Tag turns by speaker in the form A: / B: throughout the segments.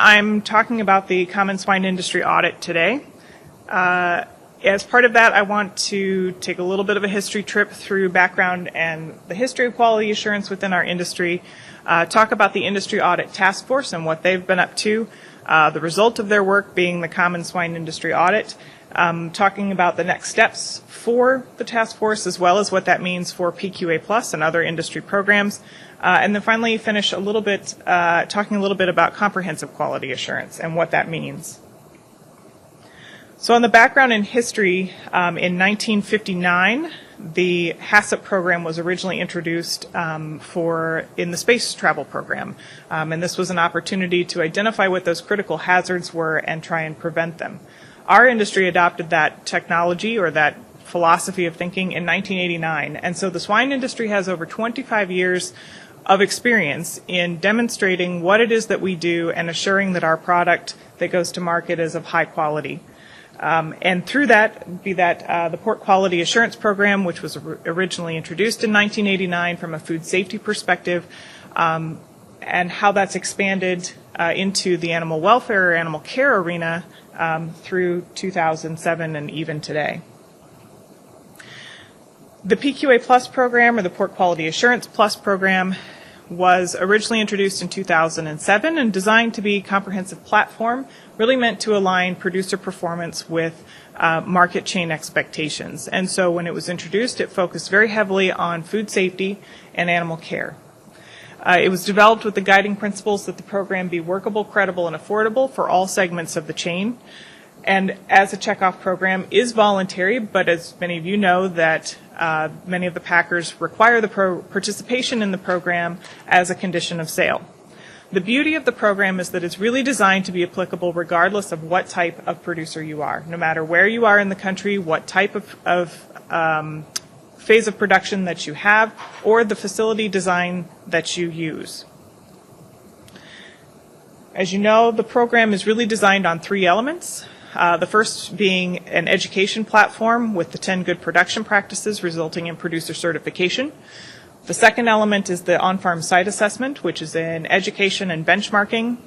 A: I'm talking about the Common Swine Industry Audit today. As part of that, I want to take a little bit of a history trip through background and the history of quality assurance within our industry, talk about the Industry Audit Task Force and what they've been up to, the result of their work being the Common Swine Industry Audit, talking about the next steps for the task force as well as what that means for PQA Plus and other industry programs, and then finally finish a little bit talking a little bit about comprehensive quality assurance and what that means. So on the background and history, in 1959, the HACCP program was originally introduced in the space travel program, and this was an opportunity to identify what those critical hazards were and try and prevent them. Our industry adopted that technology or that philosophy of thinking in 1989, and so the swine industry has over 25 years of experience in demonstrating what it is that we do and assuring that our product that goes to market is of high quality. And through that, the Pork Quality Assurance Program, which was originally introduced in 1989 from a food safety perspective, and how that's expanded into the animal welfare or animal care arena through 2007 and even today. The PQA Plus Program, or the Pork Quality Assurance Plus Program, was originally introduced in 2007 and designed to be a comprehensive platform, really meant to align producer performance with market chain expectations. And so when it was introduced, it focused very heavily on food safety and animal care. It was developed with the guiding principles that the program be workable, credible, and affordable for all segments of the chain. And as a checkoff program is voluntary, but as many of you know that many of the packers require the participation in the program as a condition of sale. The beauty of the program is that it's really designed to be applicable regardless of what type of producer you are, no matter where you are in the country, what type of phase of production that you have, or the facility design that you use. As you know, the program is really designed on three elements. The first being an education platform with the 10 good production practices resulting in producer certification. The second element is the on-farm site assessment, which is an education and benchmarking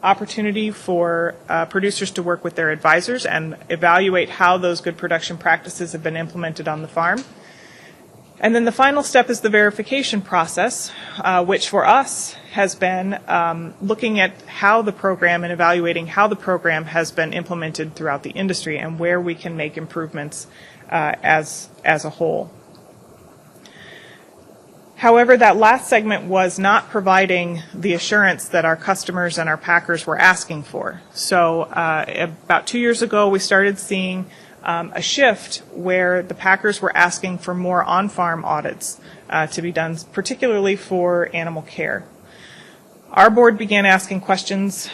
A: opportunity for producers to work with their advisors and evaluate how those good production practices have been implemented on the farm. And then the final step is the verification process, which for us has been looking at how the program and evaluating how the program has been implemented throughout the industry and where we can make improvements as a whole. However, that last segment was not providing the assurance that our customers and our packers were asking for. So about 2 years ago, we started seeing a shift where the packers were asking for more on-farm audits to be done, particularly for animal care. Our board began asking questions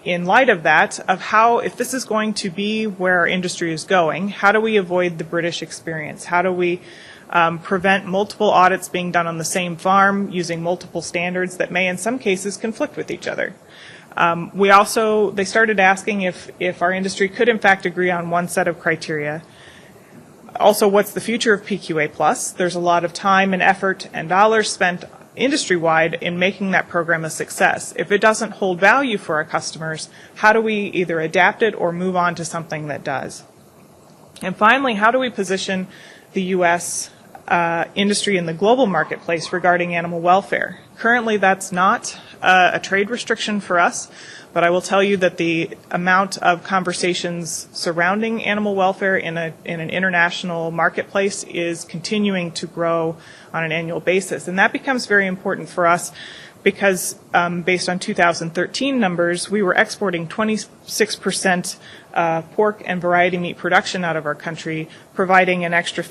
A: in light of that, of how, if this is going to be where our industry is going, how do we avoid the British experience? How do we prevent multiple audits being done on the same farm using multiple standards that may in some cases conflict with each other? They started asking if our industry could in fact agree on one set of criteria. Also, what's the future of PQA Plus? There's a lot of time and effort and dollars spent industry-wide in making that program a success. If it doesn't hold value for our customers, how do we either adapt it or move on to something that does? And finally, how do we position the U.S. Industry in the global marketplace regarding animal welfare? Currently, that's not a trade restriction for us, but I will tell you that the amount of conversations surrounding animal welfare in an international marketplace is continuing to grow on an annual basis. And that becomes very important for us because based on 2013 numbers, we were exporting 26% pork and variety meat production out of our country, providing an extra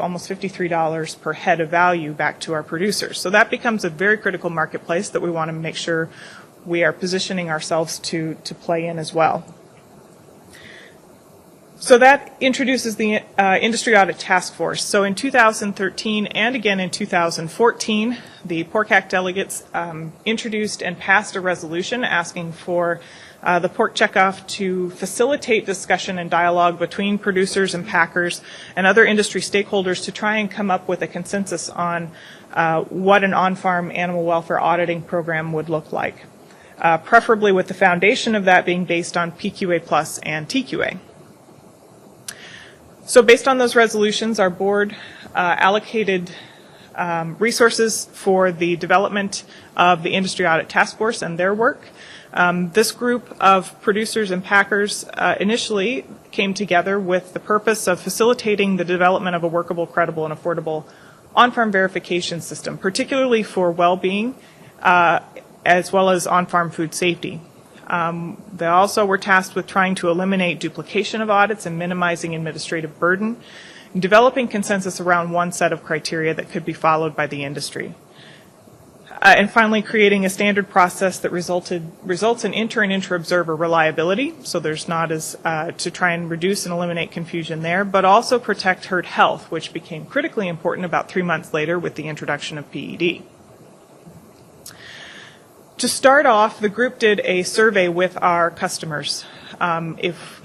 A: almost $53 per head of value back to our producers. So that becomes a very critical marketplace that we want to make sure we are positioning ourselves to play in as well. So that introduces the Industry Audit Task Force. So in 2013 and again in 2014, the Pork Act delegates introduced and passed a resolution asking for the pork checkoff to facilitate discussion and dialogue between producers and packers and other industry stakeholders to try and come up with a consensus on what an on-farm animal welfare auditing program would look like. preferably with the foundation of that being based on PQA Plus and TQA. So based on those resolutions, our board allocated resources for the development of the Industry Audit Task Force and their work. This group of producers and packers initially came together with the purpose of facilitating the development of a workable, credible, and affordable on-farm verification system, particularly for well-being as well as on-farm food safety. They also were tasked with trying to eliminate duplication of audits and minimizing administrative burden, and developing consensus around one set of criteria that could be followed by the industry. And finally, creating a standard process that results in inter- and intra-observer reliability, so there's not as, to try and reduce and eliminate confusion there, but also protect herd health, which became critically important about 3 months later with the introduction of PED. To start off, the group did a survey with our customers. If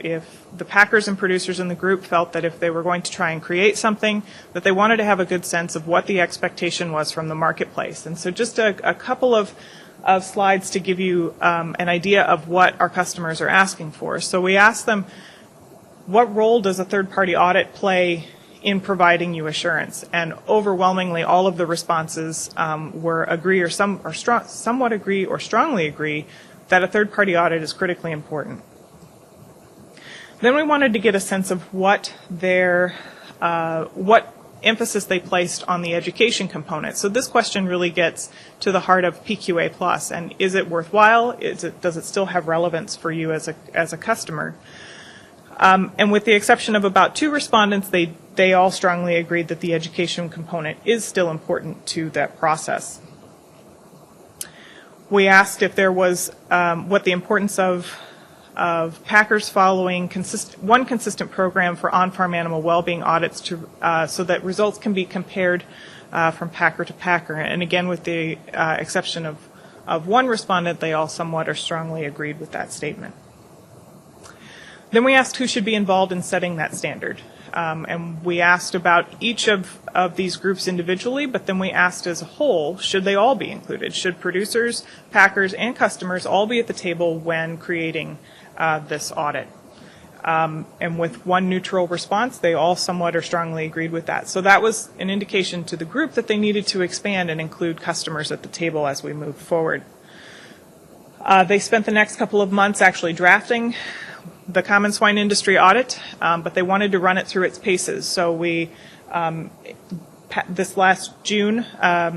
A: the packers and producers in the group felt that if they were going to try and create something, that they wanted to have a good sense of what the expectation was from the marketplace. And so just a couple of slides to give you an idea of what our customers are asking for. So we asked them, what role does a third-party audit play in providing you assurance? And overwhelmingly, all of the responses were agree or somewhat agree or strongly agree that a third-party audit is critically important. Then we wanted to get a sense of what emphasis they placed on the education component. So this question really gets to the heart of PQA Plus, and is it worthwhile? Does it still have relevance for you as a customer? And with the exception of about 2 respondents, they all strongly agreed that the education component is still important to that process. We asked if there was what the importance of packers following one consistent program for on-farm animal well-being audits so that results can be compared from packer to packer. And again, with the exception of 1 respondent, they all somewhat or strongly agreed with that statement. Then we asked who should be involved in setting that standard. And we asked about each of these groups individually, but then we asked as a whole, should they all be included? Should producers, packers, and customers all be at the table when creating this audit? And with 1 neutral response, they all somewhat or strongly agreed with that. So that was an indication to the group that they needed to expand and include customers at the table as we moved forward. They spent the next couple of months actually drafting the Common Swine Industry Audit, but they wanted to run it through its paces. So we, this last June,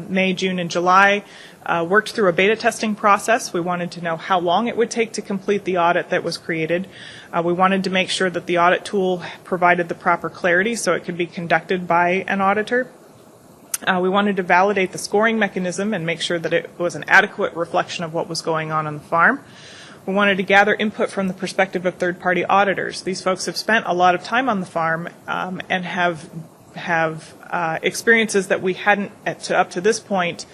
A: May, June, and July, worked through a beta testing process. We wanted to know how long it would take to complete the audit that was created. We wanted to make sure that the audit tool provided the proper clarity so it could be conducted by an auditor. We wanted to validate the scoring mechanism and make sure that it was an adequate reflection of what was going on the farm. We wanted to gather input from the perspective of third-party auditors. These folks have spent a lot of time on the farm and have experiences that we hadn't, up to this point,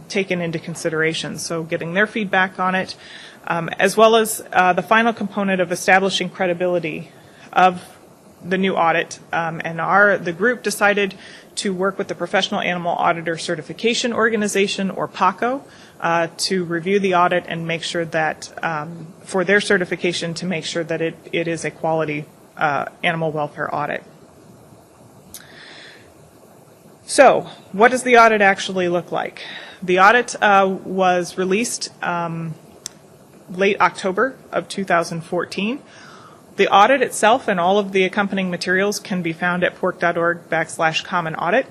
A: taken into consideration. So getting their feedback on it, as well as the final component of establishing credibility of the new audit. And the group decided to work with the Professional Animal Auditor Certification Organization, or PACO, to review the audit and make sure that, for their certification, to make sure that it is a quality animal welfare audit. So, what does the audit actually look like? The audit was released late October of 2014. The audit itself and all of the accompanying materials can be found at pork.org/common audit.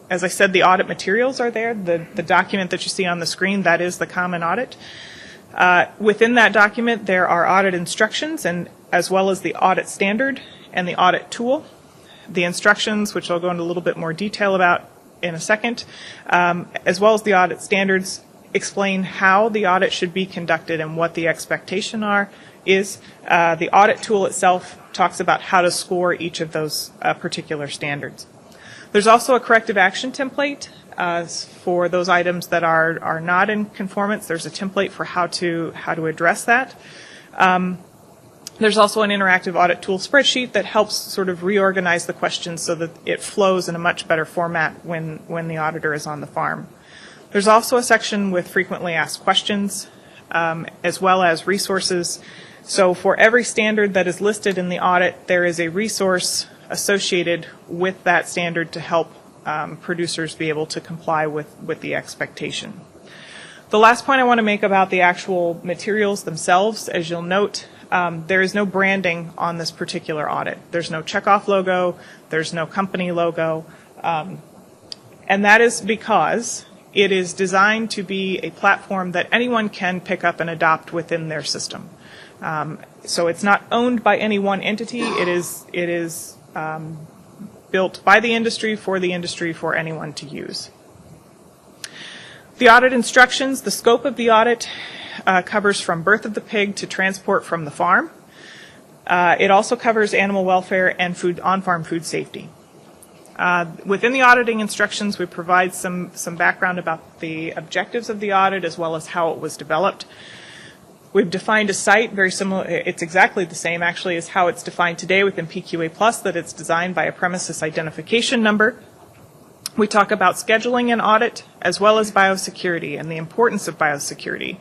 A: As I said, the audit materials are there. The document that you see on the screen, that is the common audit. Within that document, there are audit instructions, and as well as the audit standard and the audit tool. The instructions, which I'll go into a little bit more detail about in a second, as well as the audit standards, explain how the audit should be conducted and what the expectation is. The audit tool itself talks about how to score each of those particular standards. There's also a corrective action template for those items that are not in conformance. There's a template for how to address that. There's also an interactive audit tool spreadsheet that helps sort of reorganize the questions so that it flows in a much better format when the auditor is on the farm. There's also a section with frequently asked questions, as well as resources. So for every standard that is listed in the audit, there is a resource associated with that standard to help producers be able to comply with the expectation. The last point I want to make about the actual materials themselves, as you'll note, there is no branding on this particular audit. There's no checkoff logo, there's no company logo, and that is because it is designed to be a platform that anyone can pick up and adopt within their system. So it's not owned by any one entity. It is built by the industry for anyone to use. The audit instructions, the scope of the audit covers from birth of the pig to transport from the farm. It also covers animal welfare and on-farm food safety. Within the auditing instructions, we provide some background about the objectives of the audit as well as how it was developed. We've defined a site very similar, it's exactly the same actually as how it's defined today within PQA Plus, that it's designed by a premises identification number. We talk about scheduling an audit as well as biosecurity and the importance of biosecurity.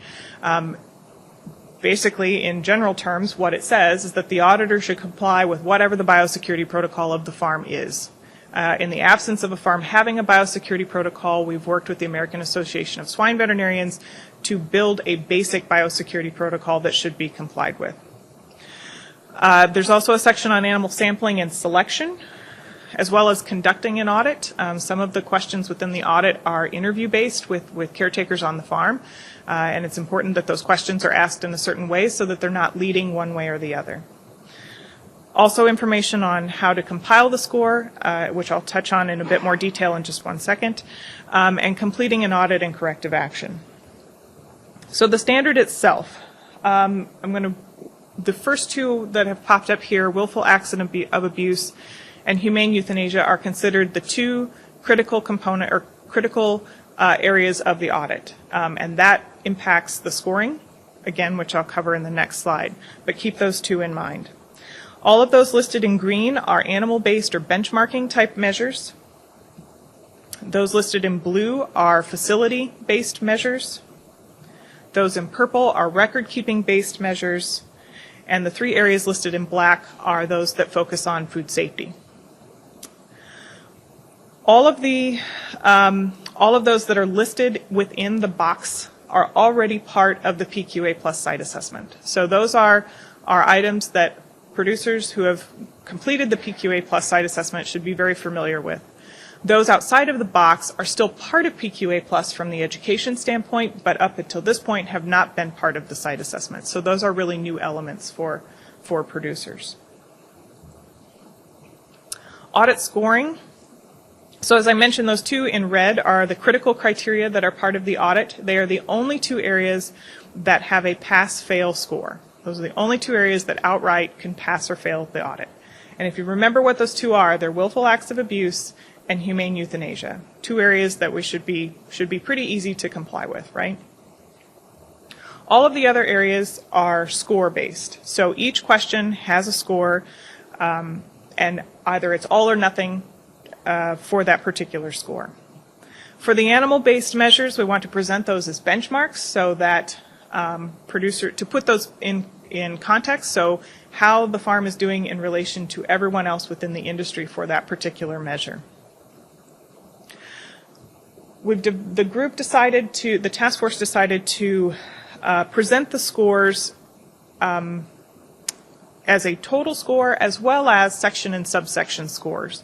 A: Basically, in general terms, what it says is that the auditor should comply with whatever the biosecurity protocol of the farm is. In the absence of a farm having a biosecurity protocol, we've worked with the American Association of Swine Veterinarians to build a basic biosecurity protocol that should be complied with. There's also a section on animal sampling and selection, as well as conducting an audit. Some of the questions within the audit are interview-based with caretakers on the farm, and it's important that those questions are asked in a certain way so that they're not leading one way or the other. Also information on how to compile the score, which I'll touch on in a bit more detail in just one second, and completing an audit and corrective action. So the standard itself, the first two that have popped up here, willful acts of abuse and humane euthanasia, are considered the two critical component or critical areas of the audit, and that impacts the scoring, again, which I'll cover in the next slide, but keep those two in mind. All of those listed in green are animal-based or benchmarking type measures. Those listed in blue are facility-based measures. Those in purple are record-keeping based measures. And the three areas listed in black are those that focus on food safety. All of those that are listed within the box are already part of the PQA Plus site assessment. So those are items that producers who have completed the PQA Plus site assessment should be very familiar with. Those outside of the box are still part of PQA Plus from the education standpoint, but up until this point have not been part of the site assessment. So those are really new elements for producers. Audit scoring. So as I mentioned, those two in red are the critical criteria that are part of the audit. They are the only two areas that have a pass-fail score. Those are the only two areas that outright can pass or fail the audit. And if you remember what those two are, they're willful acts of abuse and humane euthanasia. Two areas that we should be pretty easy to comply with, right? All of the other areas are score-based. So each question has a score, and either it's all or nothing for that particular score. For the animal-based measures, we want to present those as benchmarks so that to put those in context, so how the farm is doing in relation to everyone else within the industry for that particular measure. The task force decided to present the scores as a total score as well as section and subsection scores.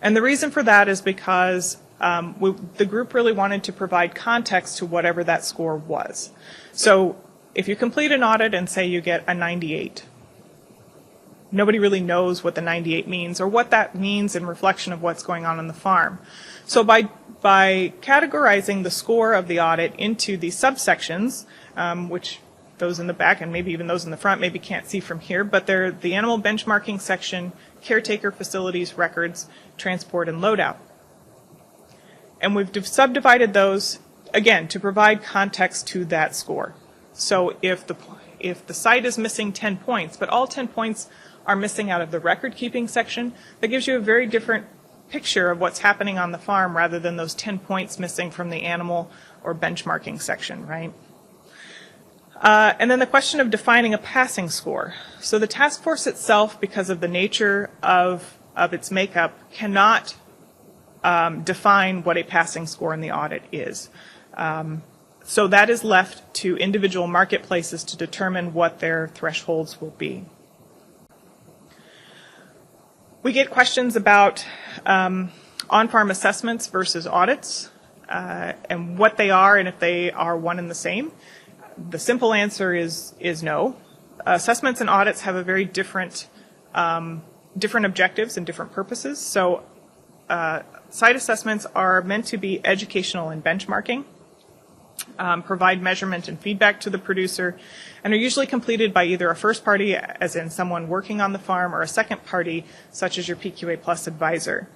A: And the reason for that is because the group really wanted to provide context to whatever that score was. So if you complete an audit and say you get a 98, nobody really knows what the 98 means or what that means in reflection of what's going on the farm. So by categorizing the score of the audit into the subsections, which those in the back and maybe even those in the front maybe can't see from here, but they're the animal benchmarking section, caretaker facilities, records, transport, and loadout. And we've subdivided those, again, to provide context to that score. So if the site is missing 10 points, but all 10 points are missing out of the record-keeping section, that gives you a very different picture of what's happening on the farm rather than those 10 points missing from the animal or benchmarking section, right? And then the question of defining a passing score. So the task force itself, because of the nature of its makeup, cannot define what a passing score in the audit is. So that is left to individual marketplaces to determine what their thresholds will be. We get questions about on-farm assessments versus audits and what they are and if they are one and the same. The simple answer is no. Assessments and audits have a very different objectives and different purposes. So site assessments are meant to be educational and benchmarking, provide measurement and feedback to the producer, and are usually completed by either a first party, as in someone working on the farm, or a second party, such as your PQA Plus advisor.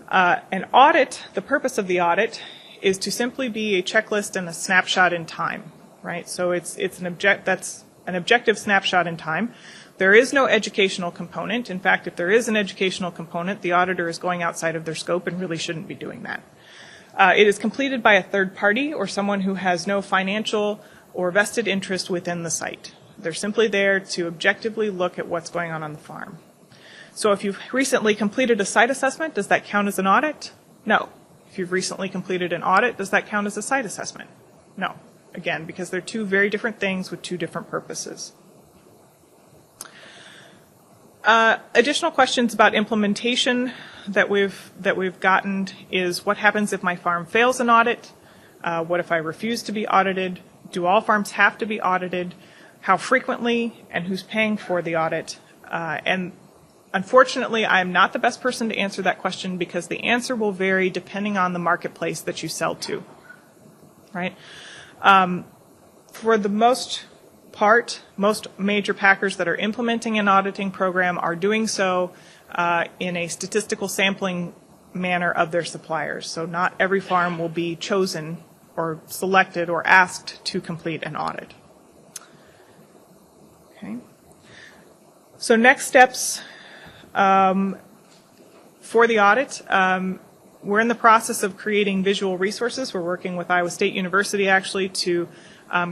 A: An audit, the purpose of the audit, is to simply be a checklist and a snapshot in time, right? So that's an objective snapshot in time. There is no educational component. In fact, if there is an educational component, the auditor is going outside of their scope and really shouldn't be doing that. It is completed by a third party or someone who has no financial or vested interest within the site. They're simply there to objectively look at what's going on the farm. So if you've recently completed a site assessment, does that count as an audit? No. If you've recently completed an audit, does that count as a site assessment? No. Again, because they're two very different things with two different purposes. Additional questions about implementation that we've gotten is what happens if my farm fails an audit? What if I refuse to be audited? Do all farms have to be audited? How frequently and who's paying for the audit? And unfortunately, I am not the best person to answer that question because the answer will vary depending on the marketplace that you sell to, right? For the most part, most major packers that are implementing an auditing program are doing so in a statistical sampling manner of their suppliers. So not every farm will be chosen or selected or asked to complete an audit. Okay. So next steps for the audit. We're in the process of creating visual resources. We're working with Iowa State University actually to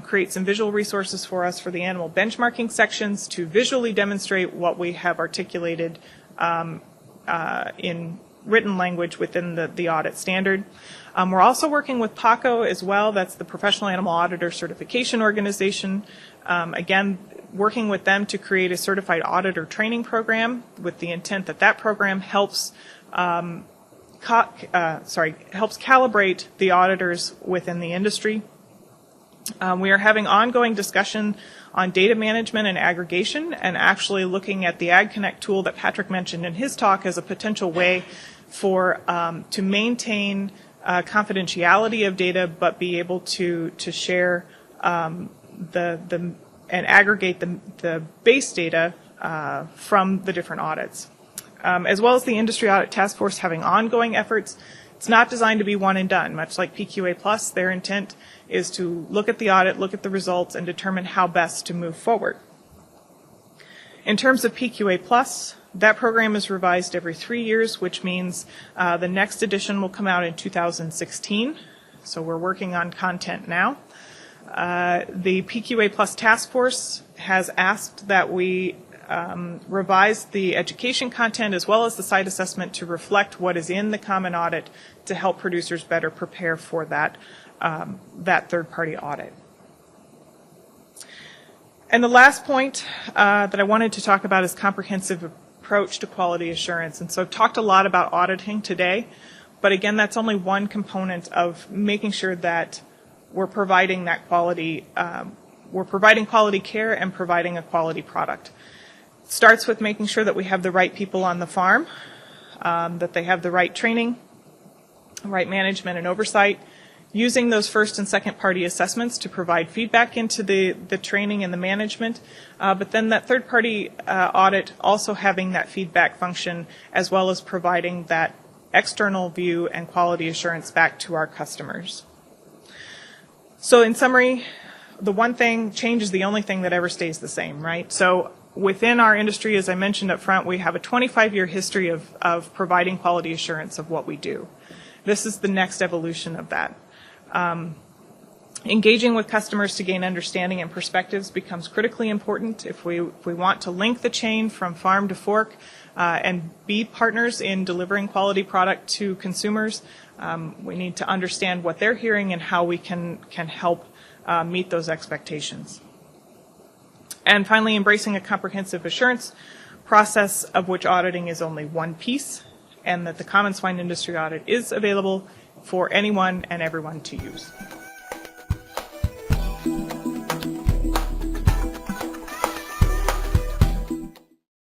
A: create some visual resources for us for the animal benchmarking sections to visually demonstrate what we have articulated in written language within the audit standard. We're also working with PACO as well. That's the Professional Animal Auditor Certification Organization. Again, working with them to create a certified auditor training program with the intent that that program helps calibrate the auditors within the industry. We are having ongoing discussion on data management and aggregation and actually looking at the AgConnect tool that Patrick mentioned in his talk as a potential way for to maintain confidentiality of data but be able to share and aggregate the base data from the different audits. As well as the Industry Audit Task Force having ongoing efforts. It's not designed to be one and done. Much like PQA Plus, their intent is to look at the audit, look at the results, and determine how best to move forward. In terms of PQA Plus, that program is revised every 3 years, which means the next edition will come out in 2016. So we're working on content now. The PQA Plus Task Force has asked that we revise the education content as well as the site assessment to reflect what is in the common audit to help producers better prepare for that third-party audit. And the last point that I wanted to talk about is comprehensive approach to quality assurance. And so I've talked a lot about auditing today, but again, that's only one component of making sure that we're providing that quality, we're providing quality care and providing a quality product. It starts with making sure that we have the right people on the farm, that they have the right training, right management and oversight, using those first and second party assessments to provide feedback into the training and the management, but then that third party audit also having that feedback function as well as providing that external view and quality assurance back to our customers. So in summary, the one thing, change is the only thing that ever stays the same, right? So within our industry, as I mentioned up front, we have a 25-year history of providing quality assurance of what we do. This is the next evolution of that. Engaging with customers to gain understanding and perspectives becomes critically important if we want to link the chain from farm to fork and be partners in delivering quality product to consumers. We need to understand what they're hearing and how we can help meet those expectations. And finally, embracing a comprehensive assurance process of which auditing is only one piece, and that the Common Swine Industry Audit is available for anyone and everyone to use.